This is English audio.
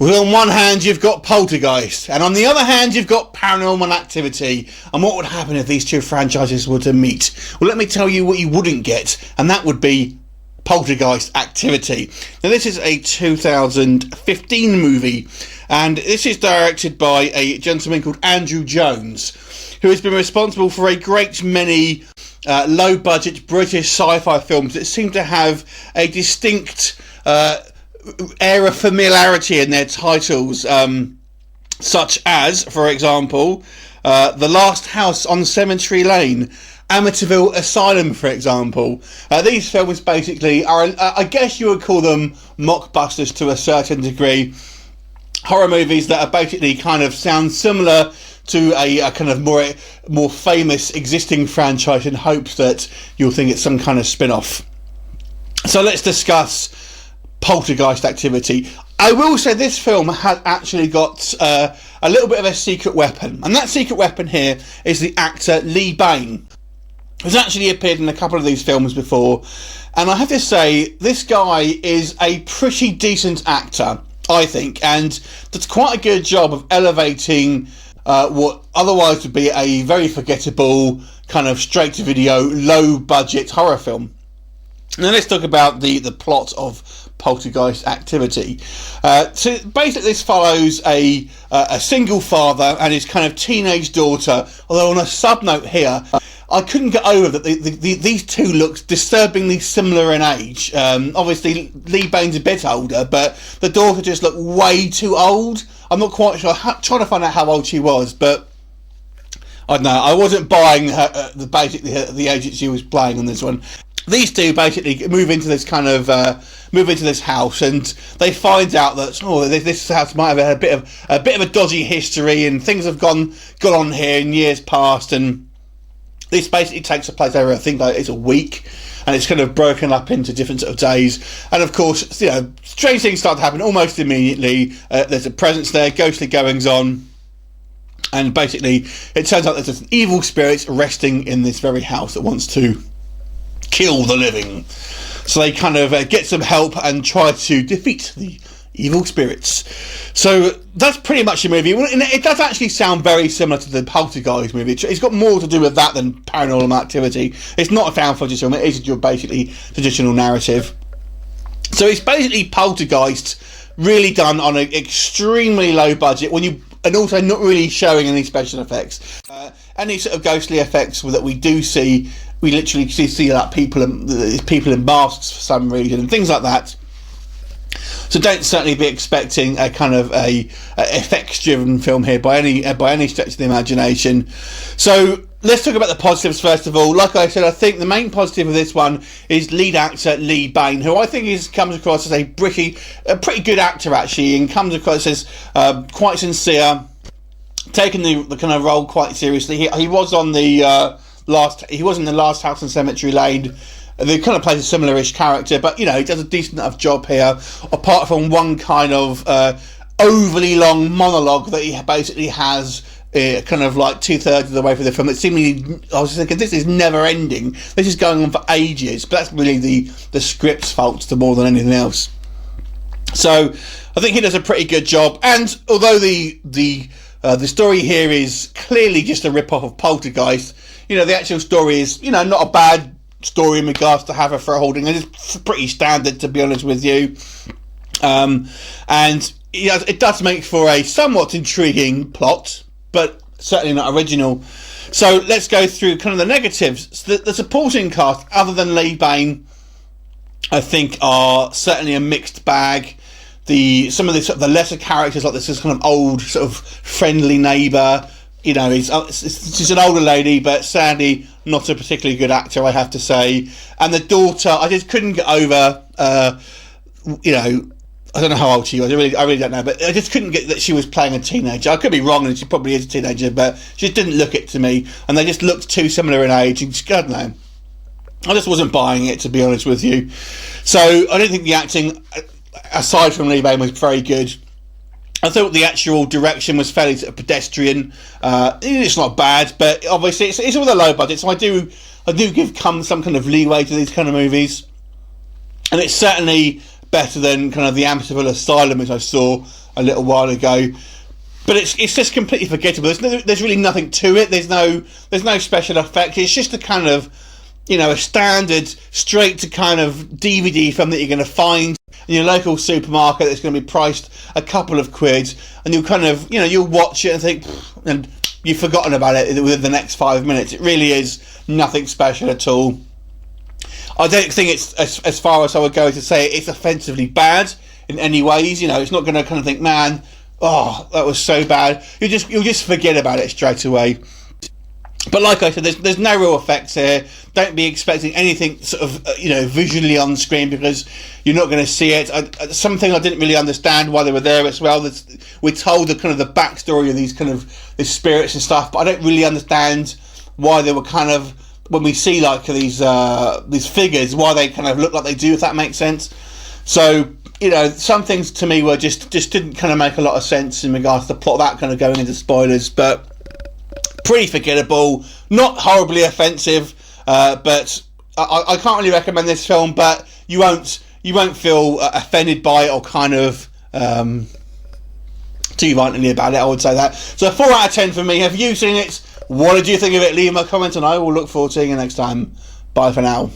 Well, on one hand, you've got Poltergeist, and on the other hand, you've got Paranormal Activity. And what would happen if these two franchises were to meet? Well, let me tell you what you wouldn't get, and that would be Poltergeist Activity. Now, this is a 2015 movie, and this is directed by a gentleman called Andrew Jones, who has been responsible for a great many low-budget British sci-fi films that seem to have a distinct air of familiarity in their titles, such as, for example, The Last House on Cemetery Lane, Amityville Asylum, for example. These films basically are, I guess you would call them mockbusters to a certain degree. Horror movies that are basically kind of sound similar to a kind of more famous existing franchise in hopes that you'll think it's some kind of spin-off. So let's discuss Poltergeist Activity. I will say this film has actually got a little bit of a secret weapon, and that secret weapon here is the actor Lee Bane, who's actually appeared in a couple of these films before, and I have to say this guy is a pretty decent actor, I think, and does quite a good job of elevating what otherwise would be a very forgettable kind of straight-to-video, low-budget horror film. Now let's talk about the plot of Poltergeist Activity. So basically this follows a single father and his kind of teenage daughter, although on a sub-note here, I couldn't get over that these two look disturbingly similar in age. Obviously Lee Bane's a bit older, but the daughter just looked way too old. I'm not quite sure, trying to find out how old she was, but I don't know, I wasn't buying her, the age that she was playing on this one. These two basically move into this kind of house, and they find out that this house might have had a bit of a dodgy history, and things have gone on here in years past, and this basically takes place over, I think, it's a week, and it's kind of broken up into different sort of days. And of course, strange things start to happen almost immediately. There's a presence there, ghostly goings on, and basically it turns out that there's an evil spirit resting in this very house that wants to kill the living. So they kind of get some help and try to defeat the evil spirits. So that's pretty much the movie. It does actually sound very similar to the Poltergeist movie. It's got more to do with that than Paranormal Activity. It's not a found footage film. It is your basically traditional narrative. So it's basically Poltergeist really done on an extremely low budget, and also not really showing any special effects. Any sort of ghostly effects that we do see, we literally see that people in masks for some reason and things like that. So don't certainly be expecting a kind of a effects-driven film here by any stretch of the imagination. So let's talk about the positives first of all. Like I said, I think the main positive of this one is lead actor Lee Bane, who I think comes across as a pretty good actor actually, and comes across as quite sincere, taking the kind of role quite seriously. He was on the He was in The Last House on Cemetery Lane. They kind of plays a similar-ish character, but he does a decent enough job here, apart from one kind of overly long monologue that he basically has kind of like 2/3 of the way through the film. It seemingly, I was thinking, this is never ending. This is going on for ages, but that's really the script's fault more than anything else. So I think he does a pretty good job, and although the story here is clearly just a rip-off of Poltergeist, the actual story is, not a bad story in regards to have a throw holding. It's pretty standard, to be honest with you. And it does make for a somewhat intriguing plot, but certainly not original. So let's go through kind of the negatives. So the supporting cast, other than Lee Bane, I think are certainly a mixed bag. Some of the lesser characters, like this kind of old sort of friendly neighbour, she's an older lady, but sadly not a particularly good actor, I have to say. And the daughter, I just couldn't get over. I don't know how old she was. I really don't know, but I just couldn't get that she was playing a teenager. I could be wrong, and she probably is a teenager, but she just didn't look it to me, and they just looked too similar in age. And I don't know. I just wasn't buying it, to be honest with you. So I don't think the acting, aside from Lee Bane, was very good. I thought the actual direction was fairly sort of pedestrian. It's not bad, but obviously it's all a low budget, so I do give some kind of leeway to these kind of movies. And it's certainly better than kind of the Amityville Asylum, which I saw a little while ago. But it's just completely forgettable. There's really nothing to it. There's no special effects. It's just a kind of, you know, a standard straight to kind of DVD film that you're going to find in your local supermarket that's going to be priced a couple of quid, and you'll kind of, you know, you'll watch it and think, and you've forgotten about it within the next 5 minutes. It really is nothing special at all. I don't think it's as far as I would go to say it's offensively bad in any ways. You know, it's not going to kind of think, man, oh, that was so bad. You'll just forget about it straight away. But like I said, there's no real effects here. Don't be expecting anything sort of, you know, visually on screen, because you're not going to see it. Something I didn't really understand why they were there as well. We're told the kind of the backstory of these spirits and stuff, but I don't really understand why they were kind of, when we see like these figures, why they kind of look like they do, if that makes sense. So, you know, some things to me were just didn't kind of make a lot of sense in regards to the plot, that kind of going into spoilers, but pretty forgettable, not horribly offensive, but I can't really recommend this film, but you won't feel offended by it or kind of too violently about it, I would say that. So 4 out of 10 for me. Have you seen it? What did you think of it? Leave me a comment and I will look forward to seeing you next time. Bye for now.